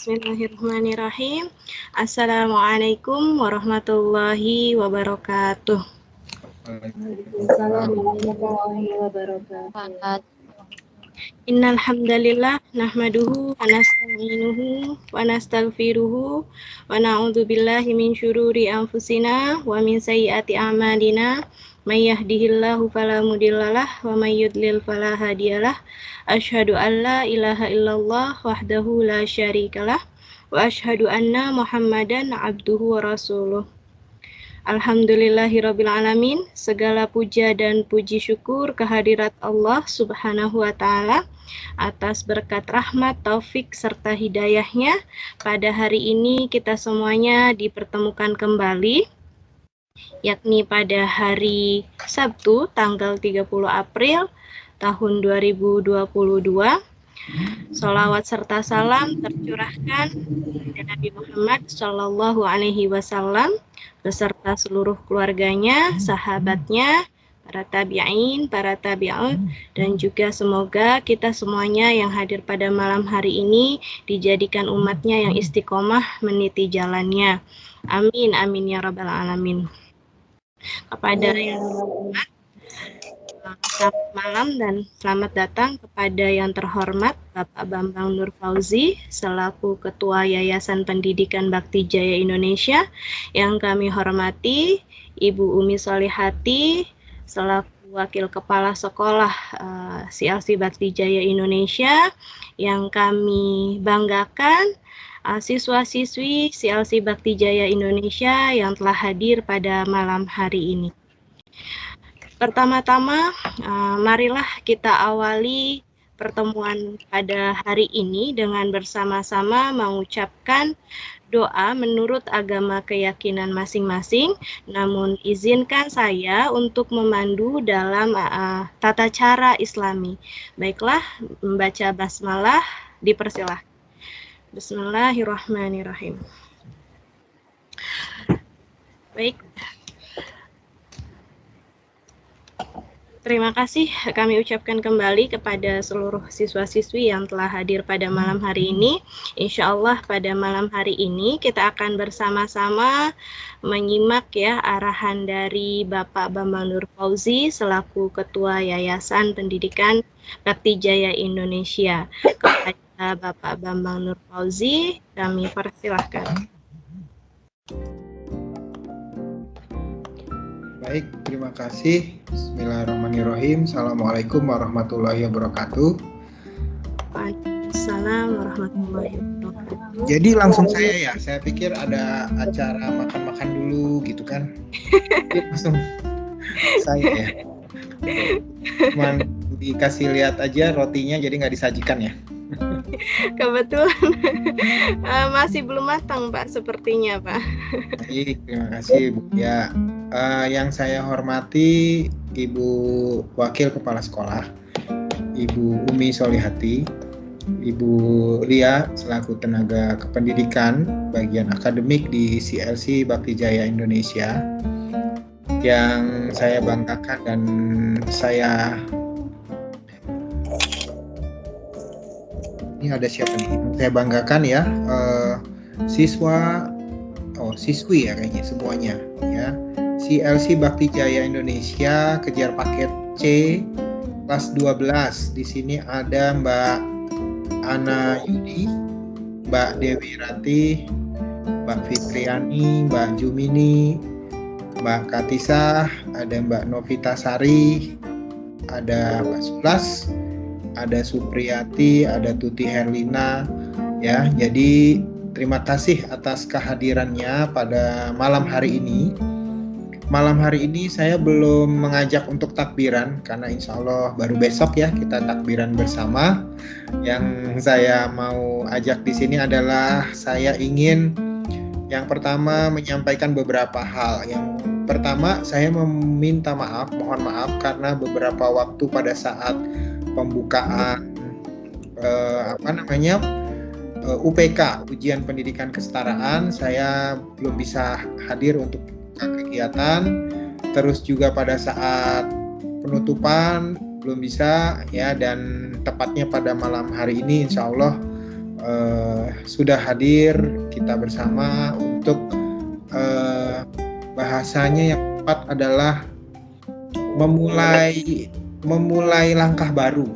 Bismillahirrahmanirrahim. Assalamualaikum warahmatullahi wabarakatuh. Waalaikumsalam warahmatullahi wabarakatuh. Innal hamdalillah nahmaduhu wa nasta'inuhu wa nastaghfiruhu wa na'udzu billahi min syururi anfusina wa min sayyiati a'malina. May yahdihillahu fala mudhillalah wa may yudlil fala hadiyalah. Asyhadu an la ilaha illallah wahdahu la syarikalah wa asyhadu anna Muhammadan abduhu wa rasuluh. Alhamdulillahirabbil alamin. Segala puja dan puji syukur kehadirat Allah Subhanahu wa taala atas berkat rahmat, taufik serta hidayahnya. Pada hari ini kita semuanya dipertemukan kembali, yakni pada hari Sabtu tanggal 30 April tahun 2022. Sholawat serta salam tercurahkan kepada Nabi Muhammad Shallallahu Alaihi Wasallam beserta seluruh keluarganya, sahabatnya, para tabi'in, para tabi'ut, dan juga semoga kita semuanya yang hadir pada malam hari ini dijadikan umatnya yang istiqomah meniti jalannya. Amin, amin ya rabbal alamin. Kepada yang selamat malam dan selamat datang kepada yang terhormat Bapak Bambang Nur Fauzi selaku Ketua Yayasan Pendidikan Bakti Jaya Indonesia, yang kami hormati Ibu Umi Solihati selaku Wakil Kepala Sekolah CLC Bakti Jaya Indonesia, yang kami banggakan siswa-siswi CLC Bakti Jaya Indonesia yang telah hadir pada malam hari ini. Pertama-tama, marilah kita awali pertemuan pada hari ini dengan bersama-sama mengucapkan doa menurut agama keyakinan masing-masing. Namun izinkan saya untuk memandu dalam tata cara Islami. Baiklah, membaca basmalah dipersilahkan. Bismillahirrahmanirrahim. Baik. Terima kasih kami ucapkan kembali kepada seluruh siswa-siswi yang telah hadir pada malam hari ini. Insya Allah pada malam hari ini kita akan bersama-sama menyimak ya arahan dari Bapak Bambang Nur Fauzi selaku Ketua Yayasan Pendidikan Bakti Jaya Indonesia. Kepada Bapak Bambang Nur Fauzi kami persilahkan. Baik, terima kasih. Bismillahirrahmanirrahim. Assalamualaikum warahmatullahi wabarakatuh. Waalaikumsalam warahmatullahi wabarakatuh. Jadi langsung saya pikir ada acara makan-makan dulu gitu kan. Jadi langsung saya ya. Cuman dikasih lihat aja rotinya, jadi nggak disajikan ya. Kebetulan masih belum matang Pak sepertinya Pak. Baik, terima kasih Bu. Ya, yang saya hormati Ibu Wakil Kepala Sekolah, Ibu Umi Solihati, Ibu Lia selaku tenaga kependidikan bagian akademik di CLC Bakti Jaya Indonesia, yang saya banggakan dan saya ini ada siapa nih? Saya banggakan ya, siswi ya kayaknya semuanya ya. CLC Bakti Jaya Indonesia kejar paket C kelas 12. Di sini ada Mbak Ana Yudi, Mbak Dewi Ratih, Mbak Fitriani, Mbak Jumini, Mbak Katisah, ada Mbak Novita Sari, ada Mbak Sulas, ada Supriyati, ada Tuti Herlina ya. Jadi terima kasih atas kehadirannya pada malam hari ini. Malam hari ini saya belum mengajak untuk takbiran karena insya Allah baru besok ya kita takbiran bersama. Yang saya mau ajak di sini adalah saya ingin yang pertama menyampaikan beberapa hal. Yang pertama saya meminta maaf, mohon maaf karena beberapa waktu pada saat pembukaan UPK, ujian pendidikan kesetaraan, saya belum bisa hadir untuk kegiatan. Terus juga pada saat penutupan belum bisa ya, dan tepatnya pada malam hari ini insya Allah sudah hadir kita bersama untuk bahasanya yang tepat adalah memulai langkah baru.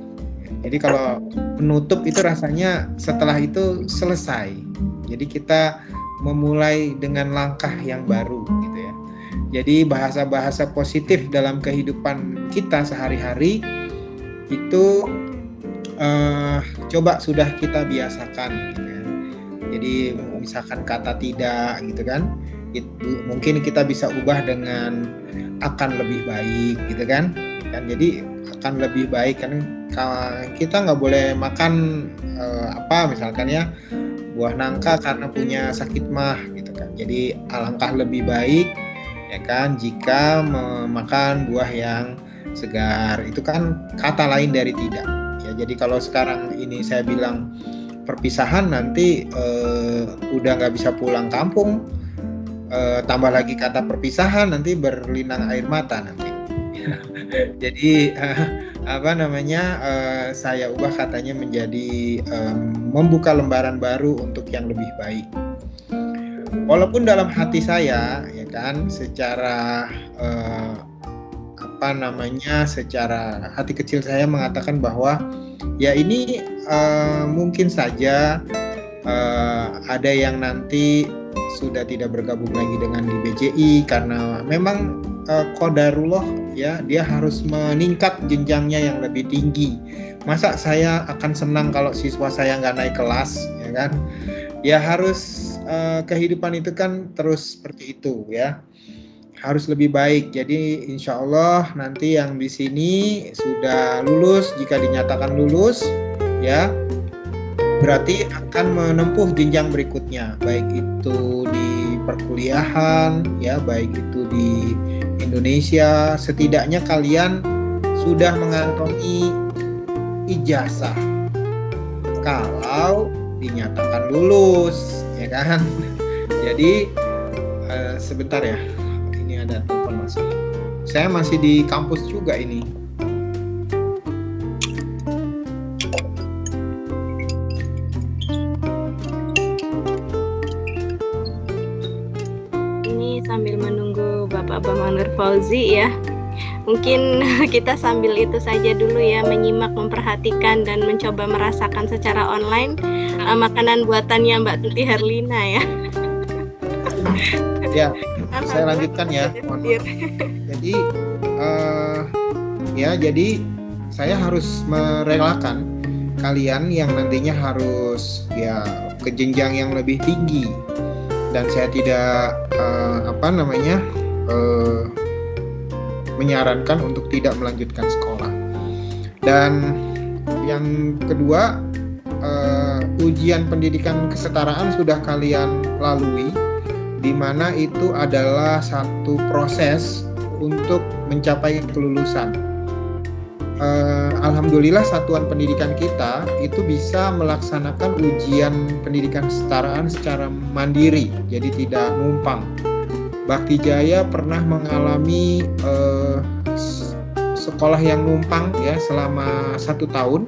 Jadi kalau penutup itu rasanya setelah itu selesai. Jadi kita memulai dengan langkah yang baru gitu ya. Jadi bahasa-bahasa positif dalam kehidupan kita sehari-hari itu coba sudah kita biasakan gitu ya. Jadi misalkan kata tidak gitu kan, itu mungkin kita bisa ubah dengan akan lebih baik gitu kan. Jadi akan lebih baik kan, kita nggak boleh makan misalkan ya buah nangka karena punya sakit mah gitu kan. Jadi alangkah lebih baik ya kan jika memakan buah yang segar. Itu kan kata lain dari tidak ya. Jadi kalau sekarang ini saya bilang perpisahan, nanti udah nggak bisa pulang kampung, tambah lagi kata perpisahan, nanti berlinang air mata nanti. Jadi saya ubah katanya menjadi membuka lembaran baru untuk yang lebih baik. Walaupun dalam hati saya ya kan secara secara hati kecil saya mengatakan bahwa ya ini mungkin saja ada yang nanti sudah tidak bergabung lagi dengan di BJI karena memang qadarullah ya, dia harus meningkat jenjangnya yang lebih tinggi. Masa saya akan senang kalau siswa saya nggak naik kelas ya kan? Ya harus kehidupan itu kan terus seperti itu ya, harus lebih baik. Jadi insya Allah nanti yang di sini sudah lulus, jika dinyatakan lulus ya berarti akan menempuh jenjang berikutnya, baik itu di perkuliahan ya, baik itu di Indonesia. Setidaknya kalian sudah mengantongi ijazah kalau dinyatakan lulus ya kan. Jadi sebentar ya, ini ada telepon masuk. Saya masih di kampus juga ini. Sambil menunggu Bapak Bambang Nur Fauzi ya, mungkin kita sambil itu saja dulu ya, menyimak, memperhatikan dan mencoba merasakan secara online makanan buatannya Mbak Tuti Herlina ya. Ya, saya lanjutkan ya. Jadi saya harus merelakan kalian yang nantinya harus ya ke jenjang yang lebih tinggi, dan saya tidak menyarankan untuk tidak melanjutkan sekolah. Dan yang kedua, ujian pendidikan kesetaraan sudah kalian lalui, di mana itu adalah satu proses untuk mencapai kelulusan. Alhamdulillah satuan pendidikan kita itu bisa melaksanakan ujian pendidikan kesetaraan secara mandiri, jadi tidak numpang. Bakti Jaya pernah mengalami sekolah yang numpang ya selama 1 tahun.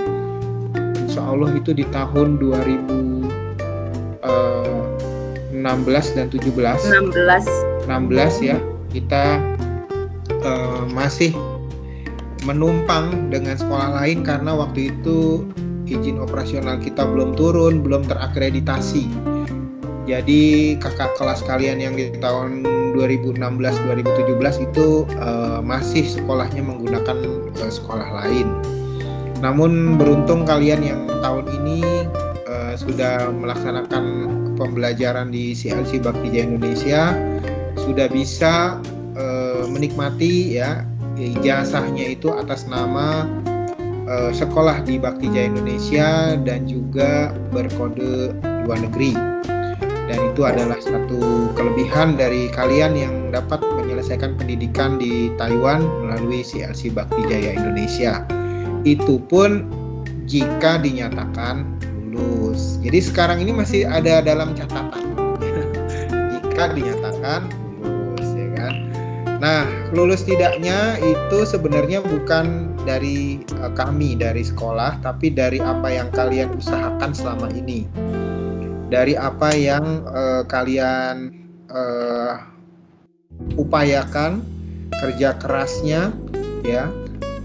Insya Allah itu di tahun 2016 dan 17. 16 ya, kita masih menumpang dengan sekolah lain karena waktu itu izin operasional kita belum turun, belum terakreditasi. Jadi kakak kelas kalian yang di tahun 2016-2017 itu masih sekolahnya menggunakan sekolah lain. Namun beruntung kalian yang tahun ini sudah melaksanakan pembelajaran di CLC Bakti Jaya Indonesia, sudah bisa menikmati ya ijazahnya itu atas nama sekolah di Bakti Jaya Indonesia dan juga berkode luar negeri. Dan itu adalah satu kelebihan dari kalian yang dapat menyelesaikan pendidikan di Taiwan melalui CLC Bakti Jaya Indonesia. Itu pun jika dinyatakan lulus. Jadi sekarang ini masih ada dalam catatan jika dinyatakan lulus ya kan. Nah, lulus tidaknya itu sebenarnya bukan dari kami, dari sekolah, tapi dari apa yang kalian usahakan selama ini. Dari apa yang kalian upayakan, kerja kerasnya ya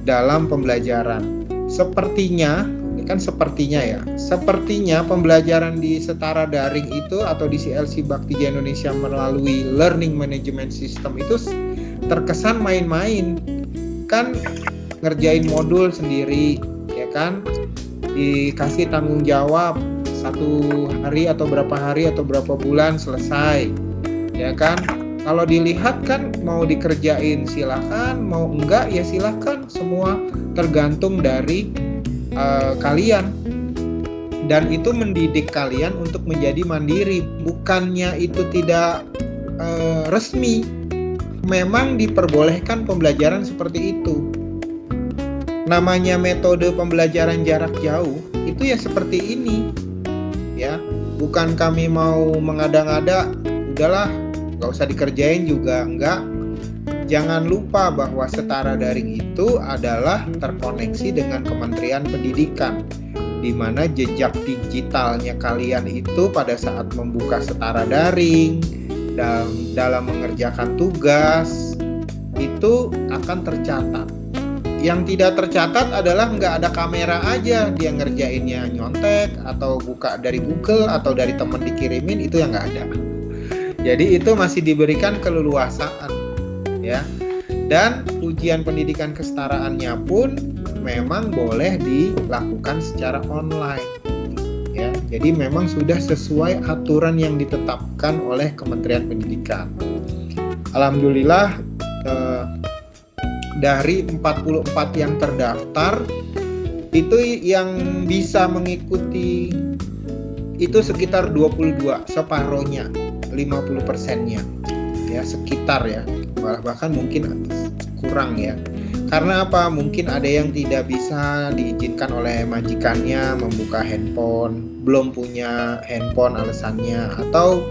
dalam pembelajaran. Sepertinya, ini kan sepertinya ya, sepertinya pembelajaran di setara daring itu atau di CLC Bakti Jaya Indonesia melalui Learning Management System itu terkesan main-main, kan ngerjain modul sendiri, ya kan, dikasih tanggung jawab 1 hari atau berapa bulan selesai, ya kan. Kalau dilihat kan mau dikerjain silakan, mau enggak ya silakan, semua tergantung dari kalian. Dan itu mendidik kalian untuk menjadi mandiri, bukannya itu tidak resmi. Memang diperbolehkan pembelajaran seperti itu. Namanya metode pembelajaran jarak jauh itu ya seperti ini, ya. Bukan kami mau mengada-ngada, udahlah nggak usah dikerjain juga, enggak. Jangan lupa bahwa setara daring itu adalah terkoneksi dengan Kementerian Pendidikan, di mana jejak digitalnya kalian itu pada saat membuka setara daring, dalam mengerjakan tugas, itu akan tercatat. Yang tidak tercatat adalah nggak ada kamera aja, dia ngerjainnya nyontek, atau buka dari Google, atau dari teman dikirimin, itu yang nggak ada. Jadi itu masih diberikan keleluasaan, ya. Dan ujian pendidikan kesetaraannya pun memang boleh dilakukan secara online, ya. Jadi memang sudah sesuai aturan yang ditetapkan oleh Kementerian Pendidikan. Alhamdulillah dari 44 yang terdaftar itu yang bisa mengikuti itu sekitar 22, separohnya, 50%-nya, ya, sekitar ya, bahkan mungkin kurang ya. Karena apa? Mungkin ada yang tidak bisa diizinkan oleh majikannya membuka handphone, belum punya handphone alasannya, atau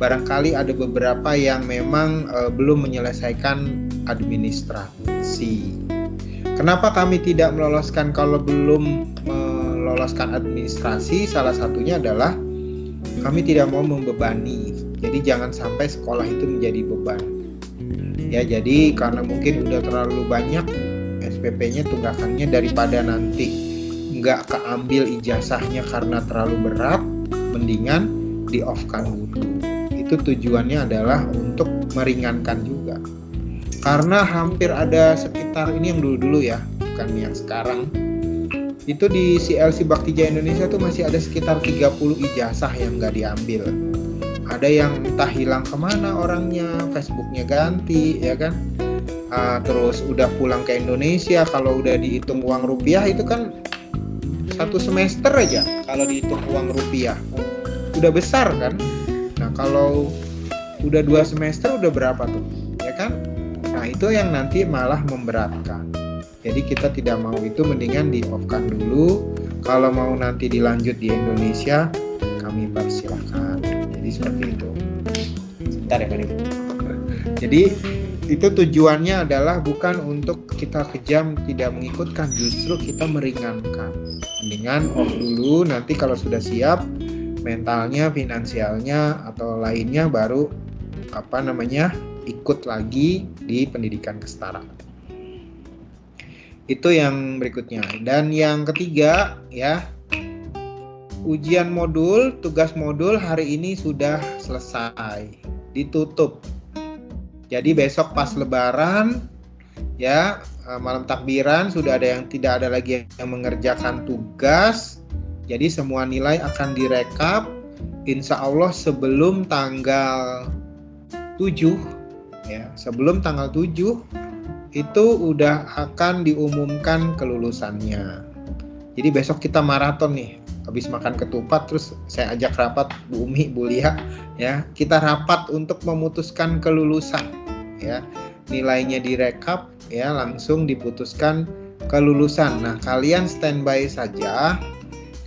barangkali ada beberapa yang memang belum menyelesaikan administrasi. Kenapa kami tidak meloloskan kalau belum meloloskan administrasi? Salah satunya adalah kami tidak mau membebani. Jadi jangan sampai sekolah itu menjadi beban. Ya, jadi karena mungkin udah terlalu banyak SPP-nya, tunggakannya, daripada nanti nggak keambil ijazahnya karena terlalu berat, mendingan di-off-kan dulu. Itu tujuannya adalah untuk meringankan juga. Karena hampir ada sekitar, ini yang dulu-dulu ya, bukan yang sekarang. Itu di CLC Bakti Jaya Indonesia tuh masih ada sekitar 30 ijazah yang nggak diambil. Ada yang entah hilang kemana orangnya, Facebooknya ganti, ya kan. Terus udah pulang ke Indonesia, kalau udah dihitung uang rupiah itu kan 1 semester aja kalau dihitung uang rupiah udah besar kan. Nah kalau udah 2 semester udah berapa tuh, ya kan. Nah itu yang nanti malah memberatkan. Jadi kita tidak mau itu, mendingan di-off-kan dulu. Kalau mau nanti dilanjut di Indonesia, kami persilahkan. Jadi seperti itu. Sebentar ya Pak. Jadi itu tujuannya adalah bukan untuk kita kejam tidak mengikutkan, justru kita meringankan. Mendingan off dulu, nanti kalau sudah siap mentalnya, finansialnya atau lainnya baru ikut lagi di pendidikan kesetaraan. Itu yang berikutnya. Dan yang ketiga ya, ujian modul, tugas modul hari ini sudah selesai, ditutup. Jadi besok pas lebaran ya, malam takbiran sudah ada yang tidak ada lagi yang mengerjakan tugas. Jadi semua nilai akan direkap insya Allah sebelum tanggal 7 ya, sebelum tanggal 7 itu udah akan diumumkan kelulusannya. Jadi besok kita maraton nih, habis makan ketupat terus saya ajak rapat Bu Umi, Bu Lia ya, kita rapat untuk memutuskan kelulusan ya. Nilainya direkap ya, langsung diputuskan kelulusan. Nah, kalian standby saja.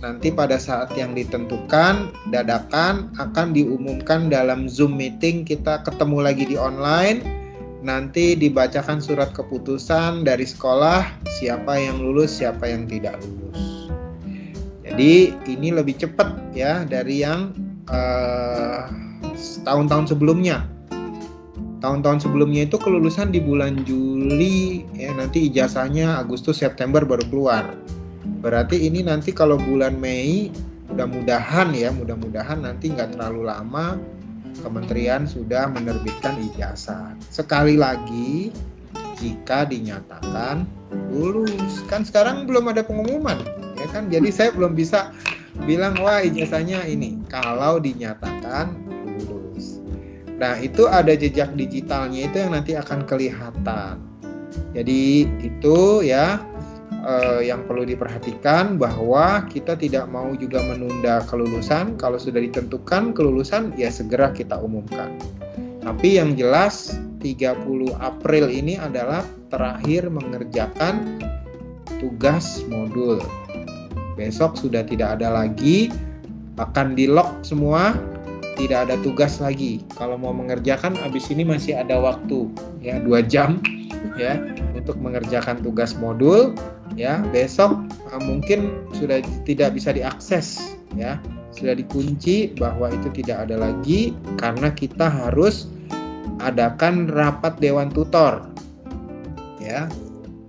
Nanti pada saat yang ditentukan dadakan akan diumumkan dalam Zoom meeting, kita ketemu lagi di online. nanti dibacakan surat keputusan dari sekolah, siapa yang lulus, siapa yang tidak lulus. Jadi ini lebih cepat ya dari yang tahun-tahun sebelumnya. Tahun-tahun sebelumnya itu kelulusan di bulan Juli, ya nanti ijazahnya Agustus September baru keluar. Berarti ini nanti kalau bulan Mei, mudah-mudahan nanti nggak terlalu lama Kementerian sudah menerbitkan ijazah. Sekali lagi, jika dinyatakan lulus. Kan sekarang belum ada pengumuman, ya kan? Jadi saya belum bisa bilang wah ijazahnya ini. Kalau dinyatakan lulus. Nah, itu ada jejak digitalnya itu yang nanti akan kelihatan. Jadi itu ya yang perlu diperhatikan, bahwa kita tidak mau juga menunda kelulusan. Kalau sudah ditentukan kelulusan ya segera kita umumkan. Tapi yang jelas 30 April ini adalah terakhir mengerjakan tugas modul. Besok sudah tidak ada lagi, akan di-lock semua, tidak ada tugas lagi. Kalau mau mengerjakan habis ini masih ada waktu ya 2 jam ya untuk mengerjakan tugas modul ya. Besok mungkin sudah tidak bisa diakses ya. Sudah dikunci bahwa itu tidak ada lagi karena kita harus adakan rapat dewan tutor ya.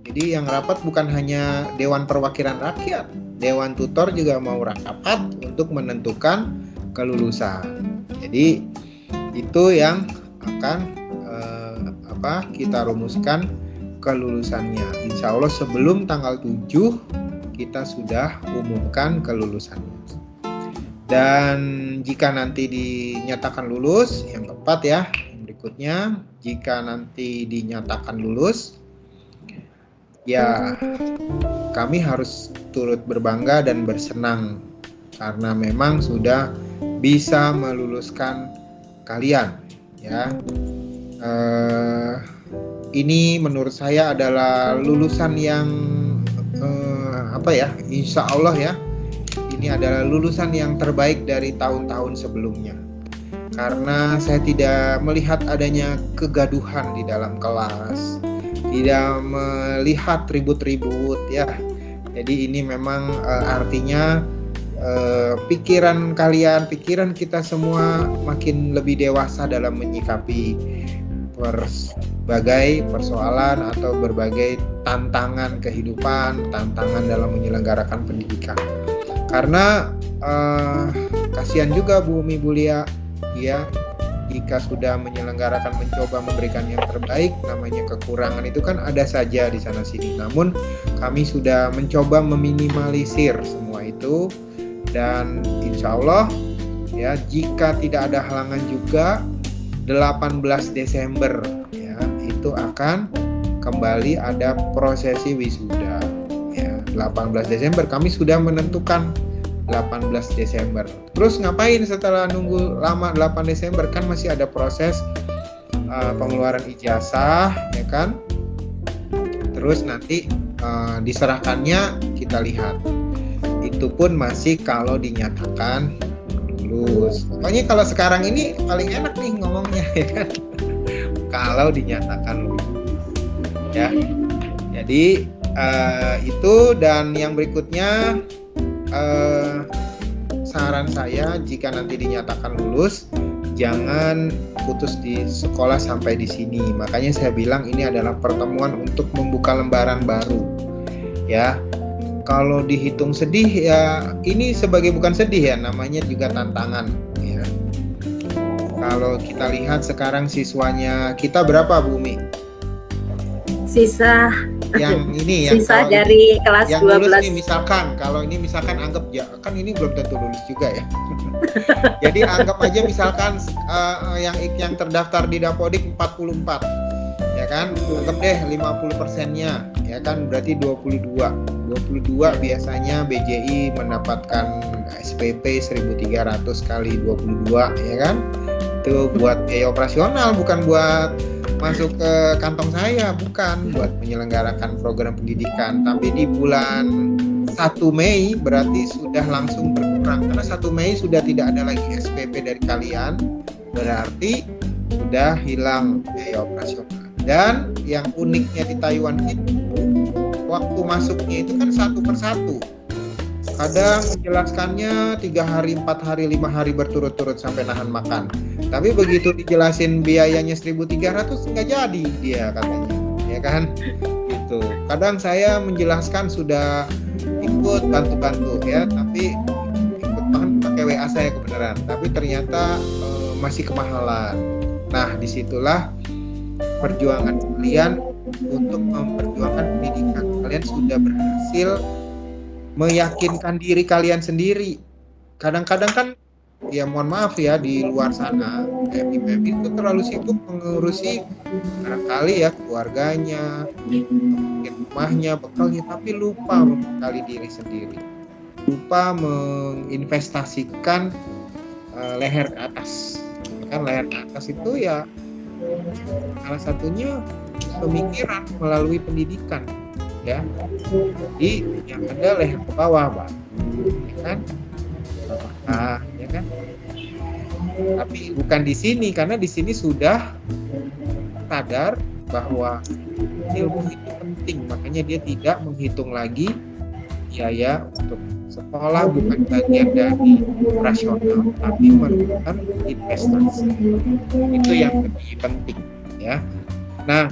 Jadi yang rapat bukan hanya Dewan Perwakilan Rakyat, Dewan Tutor juga mau rapat untuk menentukan kelulusan. Jadi itu yang akan kita rumuskan kelulusannya. Insya Allah sebelum tanggal 7 kita sudah umumkan kelulusannya. Dan jika nanti dinyatakan lulus, yang keempat ya, yang berikutnya, jika nanti dinyatakan lulus, ya kami harus turut berbangga dan bersenang karena memang sudah bisa meluluskan kalian ya. Ini menurut saya adalah lulusan yang insya Allah ya, ini adalah lulusan yang terbaik dari tahun-tahun sebelumnya. Karena saya tidak melihat adanya kegaduhan di dalam kelas, tidak melihat ribut-ribut ya. Jadi ini memang artinya pikiran kalian, pikiran kita semua makin lebih dewasa dalam menyikapi berbagai persoalan atau berbagai tantangan kehidupan, tantangan dalam menyelenggarakan pendidikan. Karena kasihan juga Bu Umi Bulia ya, jika sudah menyelenggarakan, mencoba memberikan yang terbaik, namanya kekurangan itu kan ada saja di sana sini. Namun kami sudah mencoba meminimalisir semua itu, dan insya Allah ya, jika tidak ada halangan juga 18 Desember ya, itu akan kembali ada prosesi wisuda ya. 18 Desember kami sudah menentukan 18 Desember. Terus ngapain setelah nunggu lama 8 Desember? Kan masih ada proses pengeluaran ijazah ya kan. Terus nanti diserahkannya kita lihat. Itu pun masih kalau dinyatakan lulus. Pokoknya kalau sekarang ini paling enak nih ngomongnya ya kan. Kalau dinyatakan lulus. Ya. Jadi itu, dan yang berikutnya saran saya jika nanti dinyatakan lulus, jangan putus di sekolah sampai di sini. Makanya saya bilang ini adalah pertemuan untuk membuka lembaran baru. Ya. Kalau dihitung sedih ya, ini sebagai bukan sedih ya, namanya juga tantangan ya. Kalau kita lihat sekarang siswanya kita berapa Bu Umi? Sisa yang ini yang sisa dari ini, kelas yang 12 lulus nih, misalkan anggap ya, kan ini belum tentu lulus juga ya. Jadi anggap aja misalkan yang terdaftar di Dapodik 44 ya kan, anggap deh 50%-nya ya kan, berarti 22 biasanya BJI mendapatkan SPP 1.300 kali 22 ya kan. Itu buat biaya operasional, bukan buat masuk ke kantong saya, bukan buat menyelenggarakan program pendidikan. Tapi di bulan 1 Mei berarti sudah langsung berkurang, karena 1 Mei sudah tidak ada lagi SPP dari kalian, berarti sudah hilang biaya operasional. Dan yang uniknya di Taiwan itu waktu masuknya itu kan 1 per 1. Kadang menjelaskannya 3 hari, 4 hari, 5 hari berturut-turut sampai nahan makan. Tapi begitu dijelasin biayanya 1.300 nggak jadi dia katanya, ya kan? Gitu. Kadang saya menjelaskan sudah ikut bantu-bantu ya, tapi ikut pakai WA saya kebenaran. Tapi ternyata masih kemahalan. Nah, disitulah perjuangan kalian untuk memperjuangkan pendidikan. Kalian sudah berhasil meyakinkan diri kalian sendiri. Kadang-kadang kan, ya mohon maaf ya, di luar sana PMI itu terlalu sibuk mengurusi barangkali ya keluarganya, rumahnya, bekalnya, tapi lupa membekali diri sendiri, lupa menginvestasikan leher ke atas. Kan leher ke atas itu ya salah satunya pemikiran melalui pendidikan, ya. Jadi yang ada leher ke bawah, Pak, ya kan? Ya kan? Tapi bukan di sini, karena di sini sudah sadar bahwa ilmu itu penting, makanya dia tidak menghitung lagi biaya untuk sekolah, bukan bagian dari rasional, tapi merupakan investasi. Itu yang lebih penting, ya. Nah,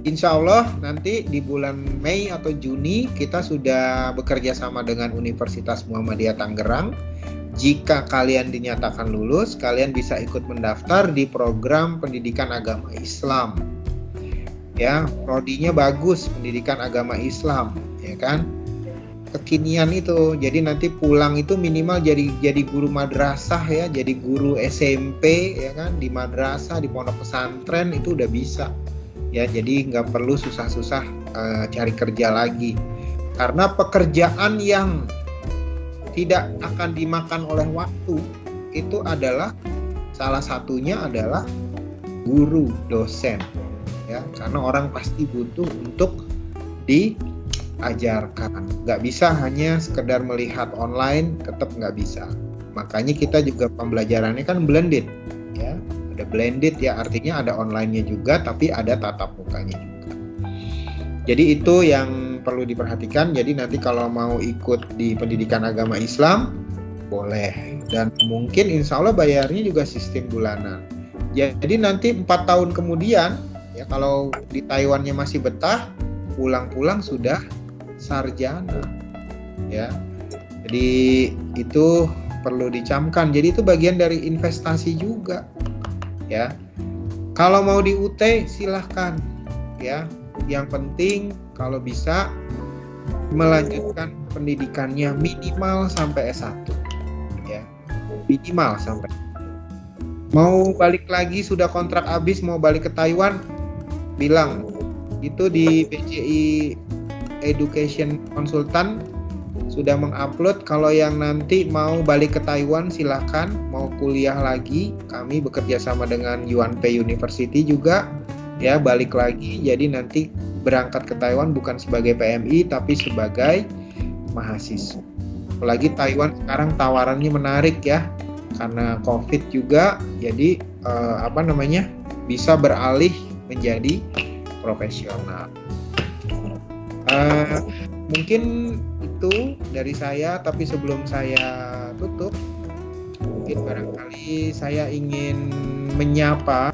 insya Allah nanti di bulan Mei atau Juni kita sudah bekerja sama dengan Universitas Muhammadiyah Tangerang. Jika kalian dinyatakan lulus, kalian bisa ikut mendaftar di program pendidikan agama Islam. Ya, prodinya bagus, pendidikan agama Islam, ya kan? Kekinian itu. Jadi nanti pulang itu minimal jadi guru madrasah ya, jadi guru SMP ya kan, di madrasah, di pondok pesantren itu udah bisa. Ya, jadi nggak perlu susah-susah cari kerja lagi. Karena pekerjaan yang tidak akan dimakan oleh waktu itu adalah salah satunya adalah guru, dosen, ya, karena orang pasti butuh untuk diajarkan. Nggak bisa hanya sekedar melihat online, tetap nggak bisa. Makanya kita juga pembelajarannya kan blended, ya, ada blended ya, artinya ada online-nya juga, tapi ada tatap mukanya juga. Jadi itu yang perlu diperhatikan. Jadi nanti kalau mau ikut di pendidikan agama Islam boleh, dan mungkin insya Allah bayarnya juga sistem bulanan. Jadi nanti 4 tahun kemudian ya, kalau di Taiwannya masih betah, pulang-pulang sudah sarjana ya. Jadi itu perlu dicamkan. Jadi itu bagian dari investasi juga ya. Kalau mau di UT silahkan ya. Yang penting kalau bisa melanjutkan pendidikannya minimal sampai S1 ya, minimal sampai. Mau balik lagi, sudah kontrak habis mau balik ke Taiwan, bilang itu di BCI Education Consultant sudah mengupload. Kalau yang nanti mau balik ke Taiwan silahkan, mau kuliah lagi, kami bekerja sama dengan Yuan Pei University juga ya, balik lagi. Jadi nanti berangkat ke Taiwan bukan sebagai PMI tapi sebagai mahasiswa. Apalagi Taiwan sekarang tawarannya menarik ya, karena COVID juga, jadi bisa beralih menjadi profesional. Mungkin itu dari saya, tapi sebelum saya tutup, mungkin barangkali saya ingin menyapa